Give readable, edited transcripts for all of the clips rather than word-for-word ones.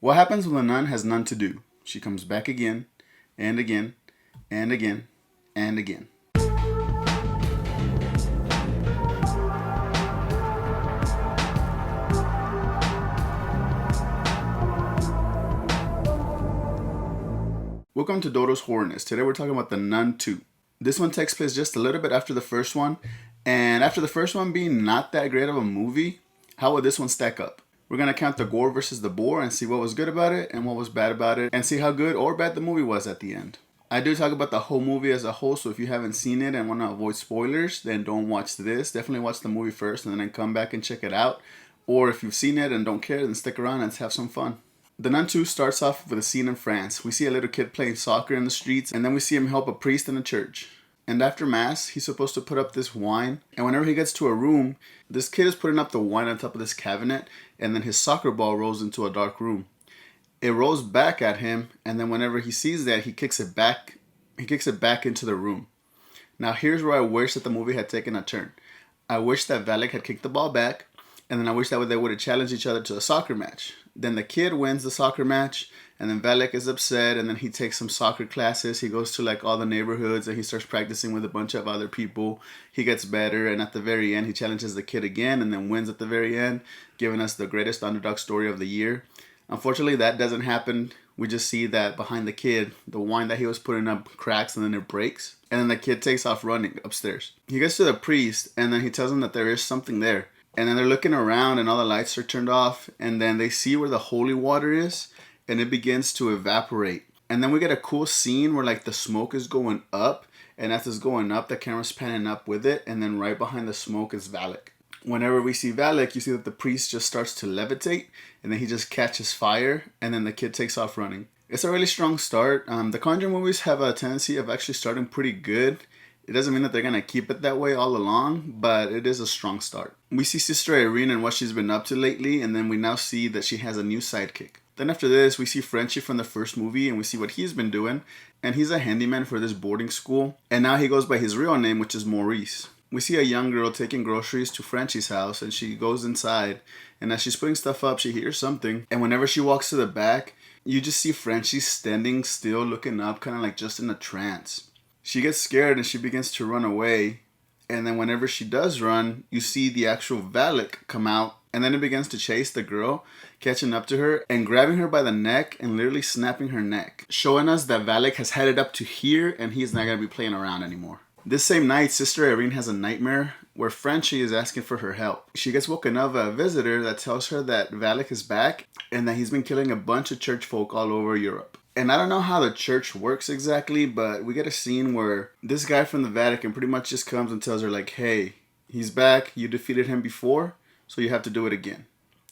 What happens when a nun has none to do? She comes back again, and again, and again, and again. Welcome to Dodo's Horrorness. Today we're talking about The Nun 2. This one takes place just a little bit after the first one, and after the first one being not that great of a movie, how would this one stack up? We're going to count the Gore versus the Boar and see what was good about it and what was bad about it, and see how good or bad the movie was at the end. I do talk about the whole movie as a whole, so if you haven't seen it and want to avoid spoilers, then don't watch this. Definitely watch the movie first and then come back and check it out. Or if you've seen it and don't care, then stick around and have some fun. The Nun 2 starts off with a scene in France. We see a little kid playing soccer in the streets, and then we see him help a priest in a church. And after Mass, he's supposed to put up this wine, and whenever he gets to a room, this kid is putting up the wine on top of this cabinet, and then his soccer ball rolls into a dark room. It rolls back at him, and then whenever he sees that, he kicks it back into the room. Now here's where I wish that the movie had taken a turn. I wish that Valak had kicked the ball back, and then I wish that they would have challenged each other to a soccer match. Then the kid wins the soccer match, and then Valak is upset, and then he takes some soccer classes. He goes to like all the neighborhoods, and he starts practicing with a bunch of other people. He gets better, and at the very end, he challenges the kid again, and then wins at the very end, giving us the greatest underdog story of the year. Unfortunately, that doesn't happen. We just see that behind the kid, the wine that he was putting up cracks, and then it breaks. And then the kid takes off running upstairs. He gets to the priest, and then he tells him that there is something there. And then they're looking around, and all the lights are turned off. And then they see where the holy water is, and it begins to evaporate. And then we get a cool scene where like the smoke is going up. And as it's going up, the camera's panning up with it. And then right behind the smoke is Valak. Whenever we see Valak, you see that the priest just starts to levitate, and then he just catches fire, and then the kid takes off running. It's a really strong start. The Conjuring movies have a tendency of actually starting pretty good. It doesn't mean that they're going to keep it that way all along, but it is a strong start. We see Sister Irene and what she's been up to lately, and then we now see that she has a new sidekick. Then after this, we see Frenchie from the first movie, and we see what he's been doing, and he's a handyman for this boarding school, and now he goes by his real name, which is Maurice. We see a young girl taking groceries to Frenchie's house, and she goes inside, and as she's putting stuff up, she hears something, and whenever she walks to the back, you just see Frenchie standing still, looking up, kind of like just in a trance. She gets scared, and she begins to run away, and then whenever she does run, you see the actual Valak come out, and then it begins to chase the girl, catching up to her, and grabbing her by the neck, and literally snapping her neck, showing us that Valak has headed up to here, and he's not going to be playing around anymore. This same night, Sister Irene has a nightmare where Frenchie is asking for her help. She gets woken up by a visitor that tells her that Valak is back and that he's been killing a bunch of church folk all over Europe. And I don't know how the church works exactly, but we get a scene where this guy from the Vatican pretty much just comes and tells her like, hey, he's back, you defeated him before, so you have to do it again.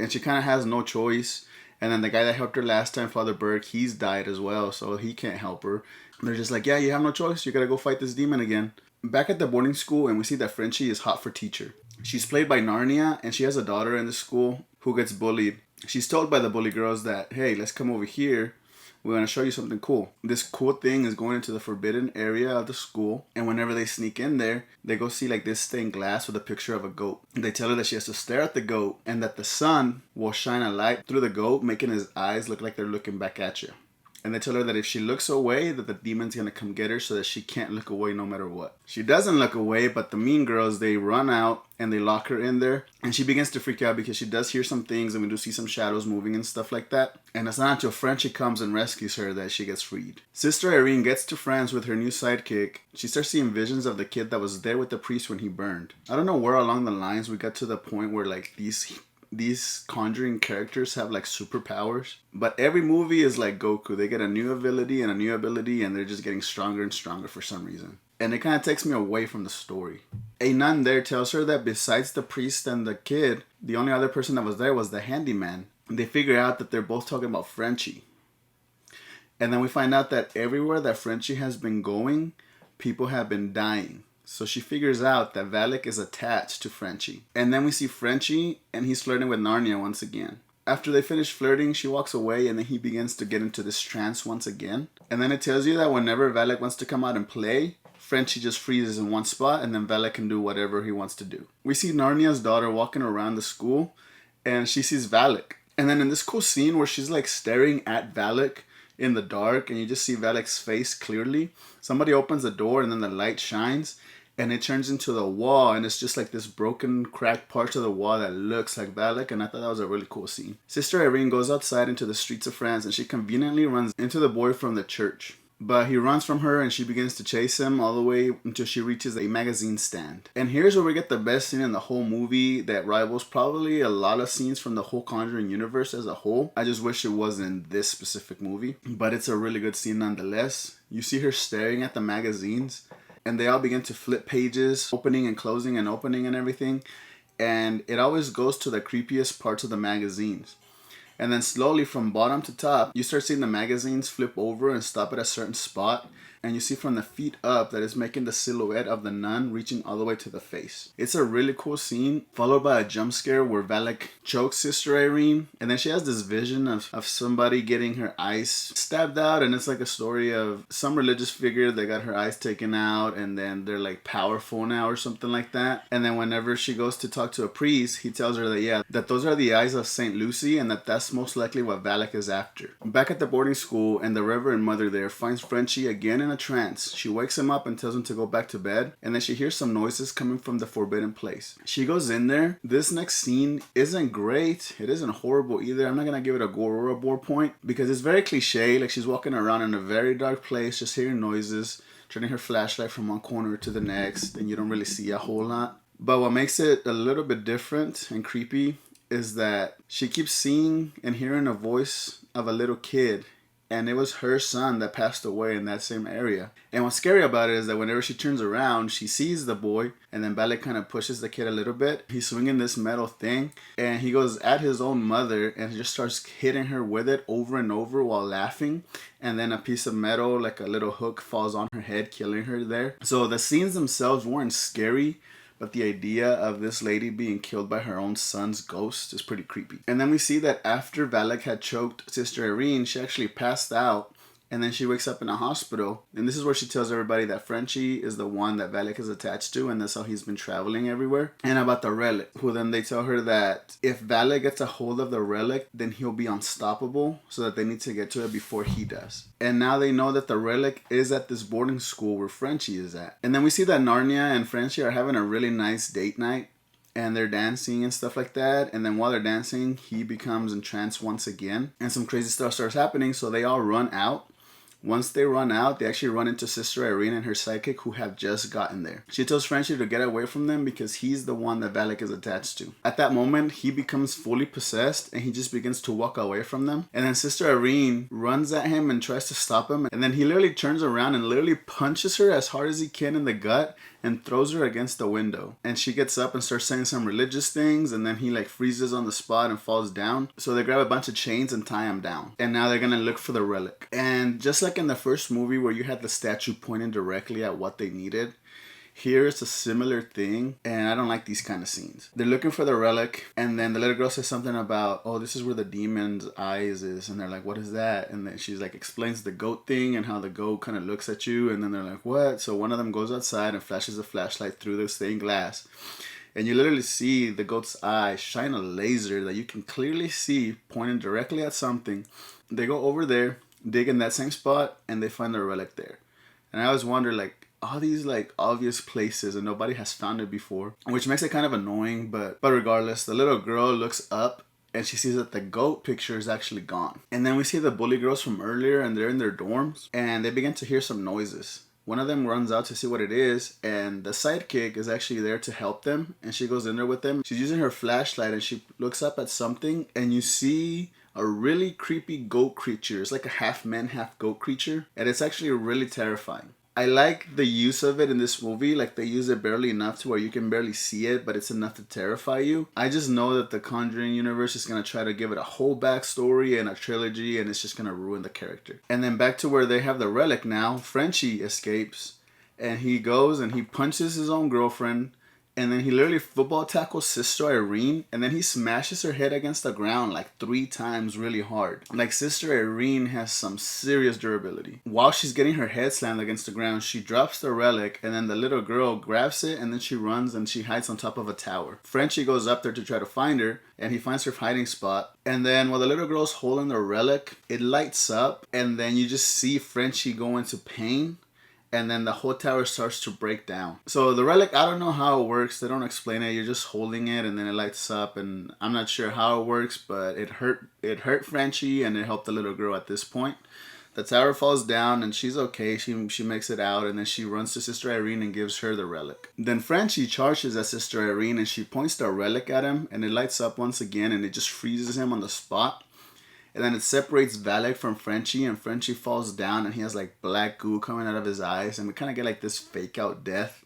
And she kind of has no choice. And then the guy that helped her last time, Father Burke, he's died as well, so he can't help her. They're just like, yeah, you have no choice. You gotta go fight this demon again. Back at the boarding school, and we see that Frenchie is hot for teacher. She's played by Narnia, and she has a daughter in the school who gets bullied. She's told by the bully girls that, hey, let's come over here. We're going to show you something cool. This cool thing is going into the forbidden area of the school. And whenever they sneak in there, they go see like this stained glass with a picture of a goat. They tell her that she has to stare at the goat and that the sun will shine a light through the goat, making his eyes look like they're looking back at you. And they tell her that if she looks away, that the demon's going to come get her so that she can't look away no matter what. She doesn't look away, but the mean girls, they run out and they lock her in there. And she begins to freak out because she does hear some things and we do see some shadows moving and stuff like that. And it's not until Frenchie comes and rescues her that she gets freed. Sister Irene gets to France with her new sidekick. She starts seeing visions of the kid that was there with the priest when he burned. I don't know where along the lines we got to the point where like these Conjuring characters have like superpowers, but every movie is like Goku. They get a new ability and a new ability, and they're just getting stronger and stronger for some reason. And it kind of takes me away from the story. A nun there tells her that besides the priest and the kid, the only other person that was there was the handyman. And they figure out that they're both talking about Frenchie. And then we find out that everywhere that Frenchie has been going, people have been dying. So she figures out that Valak is attached to Frenchie. And then we see Frenchie, and he's flirting with Narnia once again. After they finish flirting, she walks away, and then he begins to get into this trance once again. And then it tells you that whenever Valak wants to come out and play, Frenchie just freezes in one spot, and then Valak can do whatever he wants to do. We see Narnia's daughter walking around the school, and she sees Valak. And then in this cool scene where she's like staring at Valak in the dark and you just see Valak's face clearly, somebody opens the door and then the light shines and it turns into the wall, and it's just like this broken, cracked part of the wall that looks like Valak, and I thought that was a really cool scene. Sister Irene goes outside into the streets of France and she conveniently runs into the boy from the church. But he runs from her and she begins to chase him all the way until she reaches a magazine stand. And here's where we get the best scene in the whole movie that rivals probably a lot of scenes from the whole Conjuring universe as a whole. I just wish it wasn't this specific movie, but it's a really good scene nonetheless. You see her staring at the magazines and they all begin to flip pages, opening and closing and opening and everything. And it always goes to the creepiest parts of the magazines. And then slowly from bottom to top, you start seeing the magazines flip over and stop at a certain spot. And you see from the feet up that it's making the silhouette of the nun reaching all the way to the face. It's a really cool scene, followed by a jump scare where Valak chokes Sister Irene. And then she has this vision of somebody getting her eyes stabbed out. And it's like a story of some religious figure that got her eyes taken out. And then they're like powerful now or something like that. And then whenever she goes to talk to a priest, he tells her that, yeah, that those are the eyes of Saint Lucy and that's most likely what Valak is after. Back at the boarding school, and the Reverend Mother there finds Frenchie again in a trance. She wakes him up and tells him to go back to bed, and then she hears some noises coming from the forbidden place. She goes in there. This next scene isn't great. It isn't horrible either. I'm not gonna give it a Gore or a bore point because it's very cliche. Like, she's walking around in a very dark place, just hearing noises, turning her flashlight from one corner to the next, and you don't really see a whole lot. But what makes it a little bit different and creepy is that she keeps seeing and hearing a voice of a little kid, and it was her son that passed away in that same area. And what's scary about it is that whenever she turns around, she sees the boy, and then Valak kind of pushes the kid a little bit. He's swinging this metal thing, and he goes at his own mother and just starts hitting her with it over and over while laughing. And then a piece of metal, like a little hook, falls on her head, killing her there. So the scenes themselves weren't scary, but the idea of this lady being killed by her own son's ghost is pretty creepy. And then we see that after Valak had choked Sister Irene, she actually passed out. And then she wakes up in a hospital. And this is where she tells everybody that Frenchie is the one that Valak is attached to. And that's how he's been traveling everywhere. And about the relic. Who then they tell her that if Valak gets a hold of the relic, then he'll be unstoppable. So that they need to get to it before he does. And now they know that the relic is at this boarding school where Frenchie is at. And then we see that Narnia and Frenchie are having a really nice date night. And they're dancing and stuff like that. And then while they're dancing, he becomes entranced once again. And some crazy stuff starts happening. So they all run out. Once they run out, they actually run into Sister Irene and her psychic who have just gotten there. She tells Frenchie to get away from them because he's the one that Valak is attached to. At that moment, he becomes fully possessed and he just begins to walk away from them. And then Sister Irene runs at him and tries to stop him. And then he literally turns around and literally punches her as hard as he can in the gut and throws her against the window. And she gets up and starts saying some religious things, and then he like freezes on the spot and falls down. So they grab a bunch of chains and tie him down. And now they're gonna look for the relic. And just like in the first movie where you had the statue pointing directly at what they needed, here it's a similar thing, and I don't like these kind of scenes. They're looking for the relic, and then the little girl says something about, oh, this is where the demon's eyes is, and they're like, what is that? And then she's like, explains the goat thing and how the goat kind of looks at you, and then they're like, what? So one of them goes outside and flashes a flashlight through the stained glass, and you literally see the goat's eye shine a laser that you can clearly see pointing directly at something. They go over there, dig in that same spot, and they find the relic there. And I always wonder, like, all these like obvious places and nobody has found it before, which makes it kind of annoying, but regardless, the little girl looks up and she sees that the goat picture is actually gone. And then we see the bully girls from earlier, and they're in their dorms and they begin to hear some noises. One of them runs out to see what it is, and the sidekick is actually there to help them, and she goes in there with them. She's using her flashlight and she looks up at something, and you see a really creepy goat creature. It's like a half man, half goat creature, and it's actually really terrifying. I like the use of it in this movie. Like, they use it barely enough to where you can barely see it, but it's enough to terrify you. I just know that the Conjuring universe is going to try to give it a whole backstory and a trilogy, and it's just going to ruin the character. And then back to where they have the relic now, Frenchie escapes, and he goes and he punches his own girlfriend, And then he literally football tackles Sister Irene, and then he smashes her head against the ground like 3 times really hard. Like, Sister Irene has some serious durability. While she's getting her head slammed against the ground, she drops the relic, and then the little girl grabs it, and then she runs and she hides on top of a tower. Frenchie goes up there to try to find her, and he finds her hiding spot. And then while the little girl's holding the relic, it lights up, and then you just see Frenchie go into pain. And then the whole tower starts to break down. So the relic, I don't know how it works. They don't explain it. You're just holding it and then it lights up. And I'm not sure how it works, but it hurt Frenchie and it helped the little girl at this point. The tower falls down and she's okay. She makes it out and then she runs to Sister Irene and gives her the relic. Then Frenchie charges at Sister Irene and she points the relic at him and it lights up once again and it just freezes him on the spot. And then it separates Valak from Frenchie, and Frenchie falls down, and he has like black goo coming out of his eyes, and we kind of get like this fake out death,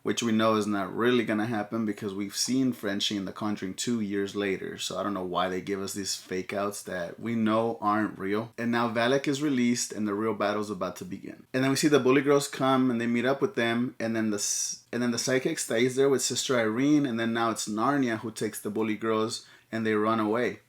which we know is not really gonna happen because we've seen Frenchie in The Conjuring 2 years later. So I don't know why they give us these fake outs that we know aren't real. And now Valak is released, and the real battle's about to begin. And then we see the bully girls come, and they meet up with them, and then the psychic stays there with Sister Irene, and then now it's Narnia who takes the bully girls, and they run away.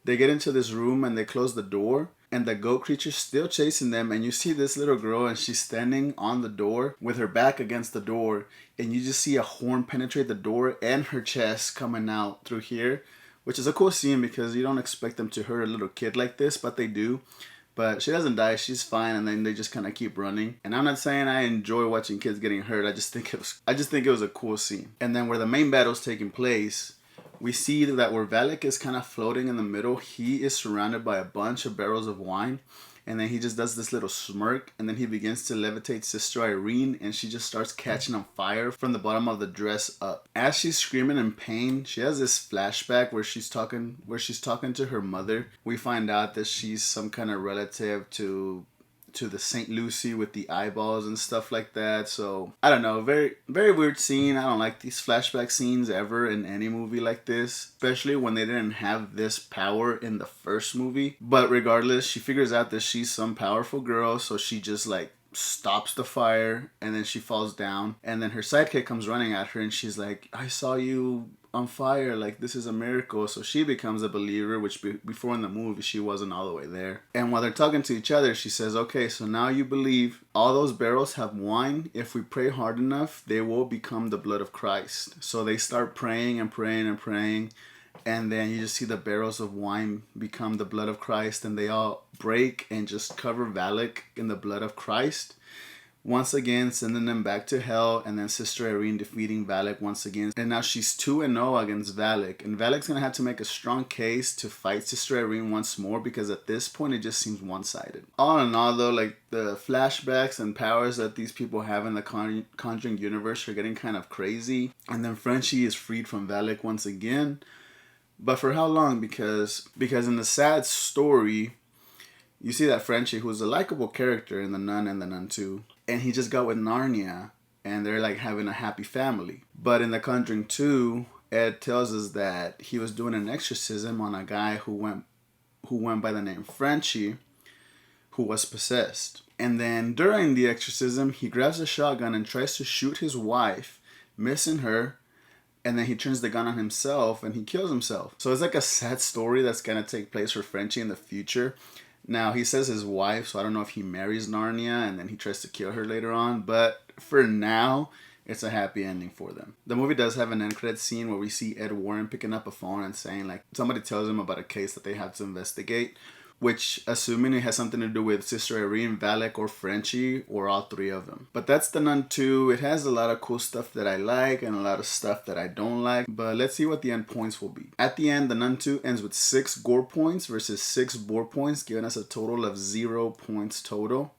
They get into this room and they close the door and the goat creature's still chasing them, and you see this little girl and she's standing on the door with her back against the door, and you just see a horn penetrate the door and her chest coming out through here, which is a cool scene because you don't expect them to hurt a little kid like this, but they do. But she doesn't die, she's fine, and then they just kind of keep running. And I'm not saying I enjoy watching kids getting hurt, I just think it was a cool scene. And then where the main battle's taking place, we see that where Valak is kind of floating in the middle, he is surrounded by a bunch of barrels of wine. And then he just does this little smirk, and then he begins to levitate Sister Irene, and she just starts catching on fire from the bottom of the dress up. As she's screaming in pain, she has this flashback where she's talking to her mother. We find out that she's some kind of relative to the Saint Lucy with the eyeballs and stuff like that. So I don't know, very very weird scene. I don't like these flashback scenes ever in any movie like this, especially when they didn't have this power in the first movie. But regardless, she figures out that she's some powerful girl, so she just like stops the fire, and then she falls down, and then her sidekick comes running at her and she's like, I saw you on fire, like this is a miracle. So she becomes a believer, which before in the movie she wasn't all the way there. And while they're talking to each other, she says, okay, so now you believe all those barrels have wine. If we pray hard enough, they will become the blood of Christ. So they start praying and praying and praying, and then you just see the barrels of wine become the blood of Christ, and they all break and just cover Valak in the blood of Christ, once again sending them back to hell. And then Sister Irene defeating Valak once again, and now she's 2-0 against Valak, and Valak's gonna have to make a strong case to fight Sister Irene once more, because at this point it just seems one-sided. All in all though, like the flashbacks and powers that these people have in the Conjuring universe are getting kind of crazy. And then Frenchie is freed from Valak once again, but for how long? Because in the sad story, you see that Frenchie, who's a likable character in The Nun and The Nun 2, and he just got with Narnia, and they're like having a happy family. But in The Conjuring 2, Ed tells us that he was doing an exorcism on a guy who went by the name Frenchie, who was possessed. And then during the exorcism, he grabs a shotgun and tries to shoot his wife, missing her. And then he turns the gun on himself and he kills himself. So it's like a sad story that's going to take place for Frenchie in the future. Now, he says his wife, so I don't know if he marries Narnia and then he tries to kill her later on. But for now, it's a happy ending for them. The movie does have an end credit scene where we see Ed Warren picking up a phone and saying, like, somebody tells him about a case that they have to investigate, which, assuming it has something to do with Sister Irene, Valak, or Frenchie, or all three of them. But that's The Nun 2. It has a lot of cool stuff that I like and a lot of stuff that I don't like. But let's see what the end points will be. At the end, The Nun 2 ends with 6 gore points versus 6 bore points, giving us a total of 0 points total.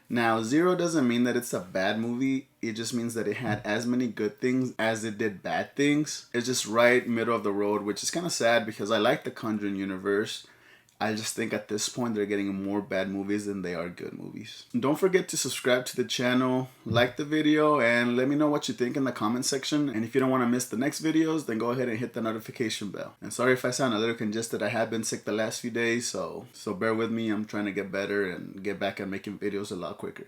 Now, 0 doesn't mean that it's a bad movie. It just means that it had as many good things as it did bad things. It's just right middle of the road, which is kind of sad because I like the Conjuring universe. I just think at this point they're getting more bad movies than they are good movies. Don't forget to subscribe to the channel, like the video, and let me know what you think in the comment section. And if you don't want to miss the next videos, then go ahead and hit the notification bell. And sorry if I sound a little congested. I have been sick the last few days, so bear with me. I'm trying to get better and get back at making videos a lot quicker.